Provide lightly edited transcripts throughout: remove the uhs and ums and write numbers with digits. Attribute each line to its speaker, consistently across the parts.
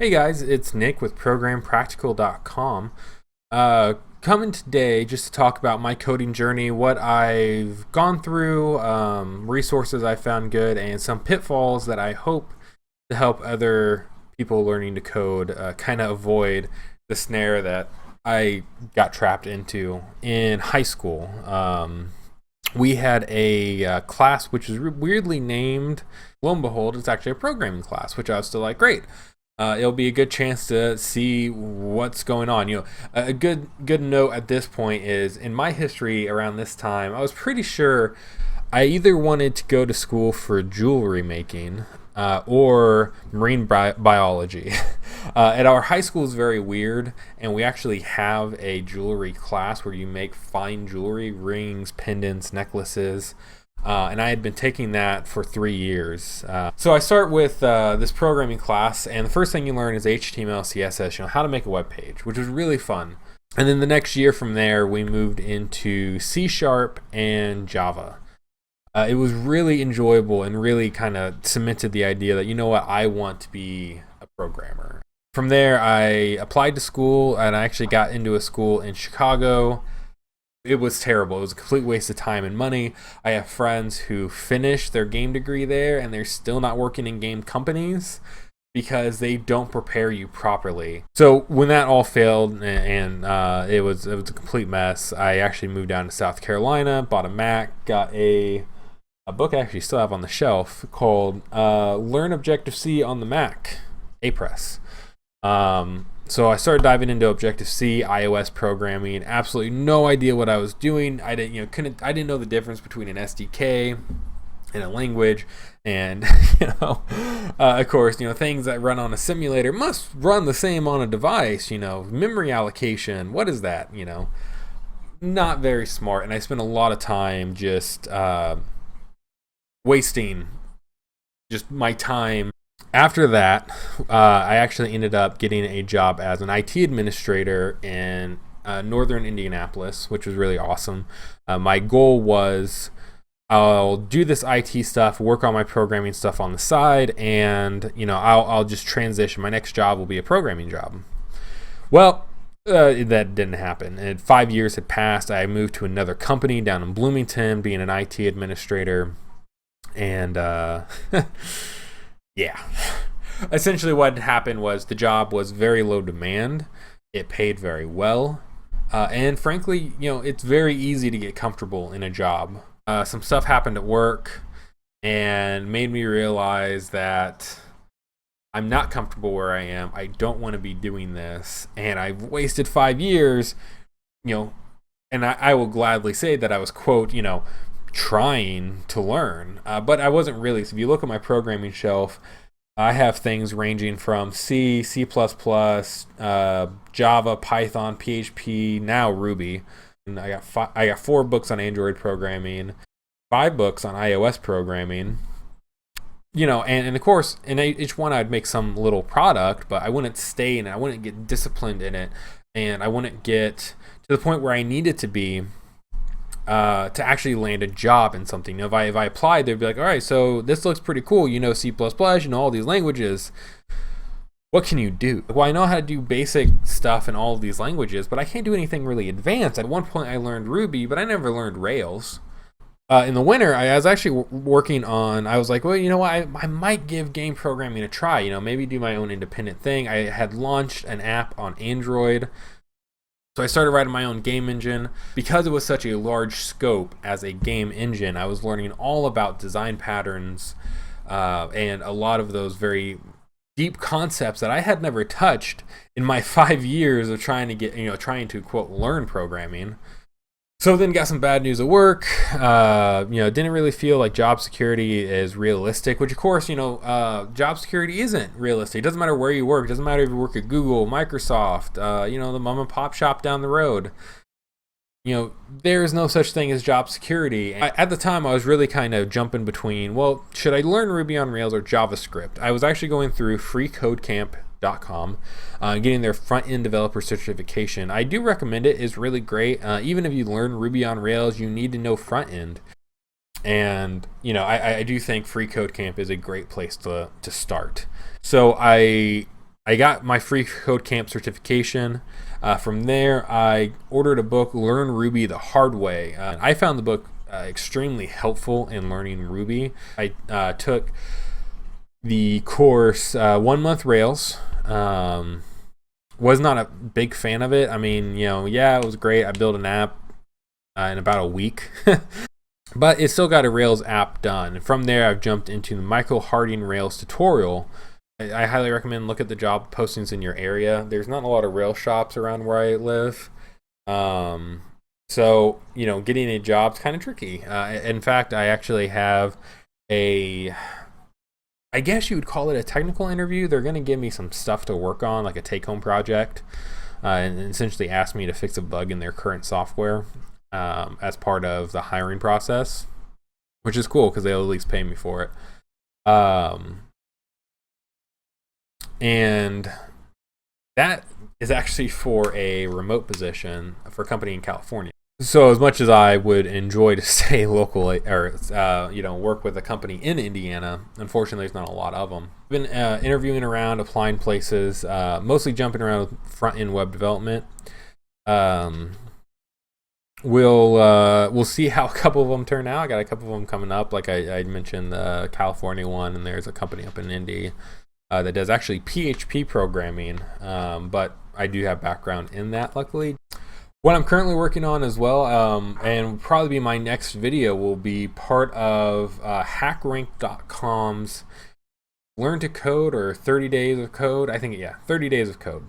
Speaker 1: Hey guys, it's Nick with ProgramPractical.com. Coming today just to talk about my coding journey, what I've gone through, resources I found good, and some pitfalls that I hope to help other people learning to code kind of avoid the snare that I got trapped into in high school. We had a class which was weirdly named. Lo and behold, it's actually a programming class, which I was still like, great. It'll be a good chance to see what's going on. A good note at this point is in my history around this time, I was pretty sure I either wanted to go to school for jewelry making or marine biology. At our high school is very weird, and we actually have a jewelry class where you make fine jewelry, rings, pendants, necklaces. And I had been taking that for 3 years. So I start with this programming class, and the first thing you learn is HTML, CSS, how to make a web page, which was really fun. And then the next year from there, we moved into C# and Java. It was really enjoyable and really kind of cemented the idea that, I want to be a programmer. From there, I applied to school, and I actually got into a school in Chicago. It was terrible. It was a complete waste of time and money. I have friends who finished their game degree there and they're still not working in game companies because they don't prepare you properly. So when that all failed and it was a complete mess, I actually moved down to South Carolina, bought a Mac, got a book I actually still have on the shelf called Learn Objective-C on the Mac, Apress. So I started diving into Objective-C, iOS programming. Absolutely no idea what I was doing. I didn't know the difference between an SDK and a language, and of course, things that run on a simulator must run the same on a device. Memory allocation. What is that? Not very smart, and I spent a lot of time just wasting just my time. After that, I actually ended up getting a job as an IT administrator in northern Indianapolis, which was really awesome. My goal was I'll do this IT stuff, work on my programming stuff on the side, and I'll just transition. My next job will be a programming job. Well, that didn't happen. And 5 years had passed. I moved to another company down in Bloomington, being an IT administrator, and yeah. Essentially what happened was the job was very low demand. It paid very well. And frankly, it's very easy to get comfortable in a job. Some stuff happened at work and made me realize that I'm not comfortable where I am. I don't want to be doing this. And I've wasted 5 years, and I will gladly say that I was, quote, trying to learn, but I wasn't really. So if you look at my programming shelf, I have things ranging from C, C++, Java, Python, PHP, now Ruby. And I got 4 books on Android programming, 5 books on iOS programming. And of course, in each one I'd make some little product, but I wouldn't stay in it. I wouldn't get disciplined in it, and I wouldn't get to the point where I needed to be to actually land a job in something. If I applied, they'd be like, all right, so this looks pretty cool. C++, all these languages. What can you do? Well, I know how to do basic stuff in all of these languages, but I can't do anything really advanced. At one point, I learned Ruby, but I never learned Rails. In the winter, I was actually working on, I was like, well, I might give game programming a try, maybe do my own independent thing. I had launched an app on Android. So I started writing my own game engine. Because it was such a large scope as a game engine, I was learning all about design patterns and a lot of those very deep concepts that I had never touched in my 5 years of trying to quote learn programming. So then got some bad news at work. Didn't really feel like job security is realistic, which of course, job security isn't realistic. It doesn't matter where you work. It doesn't matter if you work at Google, Microsoft, the mom and pop shop down the road. There is no such thing as job security. At the time, I was really kind of jumping between, well, should I learn Ruby on Rails or JavaScript? I was actually going through freecodecamp.com, getting their front-end developer certification. I do recommend it. It's really great. Even if you learn Ruby on Rails, you need to know front-end. And, I do think Free Code Camp is a great place to start. So I I got my free Code Camp certification. From there, I ordered a book, Learn Ruby the Hard Way. I found the book extremely helpful in learning Ruby. I took the course 1 month Rails. Was not a big fan of it. I mean, yeah, it was great. I built an app in about a week. But it still got a Rails app done. From there, I've jumped into the Michael Harding Rails tutorial. I highly recommend look at the job postings in your area. There's not a lot of Rails shops around where I live. So, getting a job's kind of tricky. In fact, I actually have I guess you would call it a technical interview. They're going to give me some stuff to work on, like a take-home project, and essentially ask me to fix a bug in their current software as part of the hiring process, which is cool because they'll at least pay me for it. And that is actually for a remote position for a company in California. So as much as I would enjoy to stay local or work with a company in Indiana, unfortunately there's not a lot of them. I've been interviewing around, applying places, mostly jumping around with front-end web development. We'll see how a couple of them turn out. I got a couple of them coming up, like I mentioned the California one, and there's a company up in Indy that does actually PHP programming, but I do have background in that, luckily. What I'm currently working on as well, and will probably be my next video, will be part of HackRank.com's Learn to Code or 30 Days of Code. 30 Days of Code.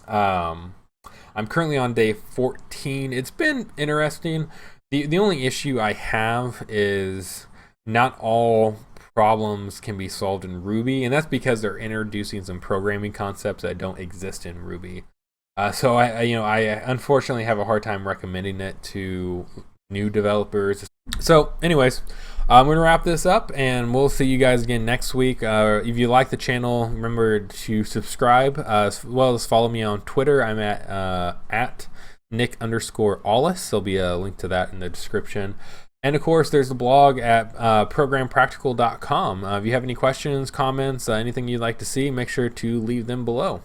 Speaker 1: I'm currently on day 14. It's been interesting. The only issue I have is not all problems can be solved in Ruby, and that's because they're introducing some programming concepts that don't exist in Ruby. So I unfortunately have a hard time recommending it to new developers. So anyways, I'm going to wrap this up, and we'll see you guys again next week. If you like the channel, remember to subscribe, as well as follow me on Twitter. I'm at Nick_Aulis. There'll be a link to that in the description. And of course, there's the blog at programpractical.com. If you have any questions, comments, anything you'd like to see, make sure to leave them below.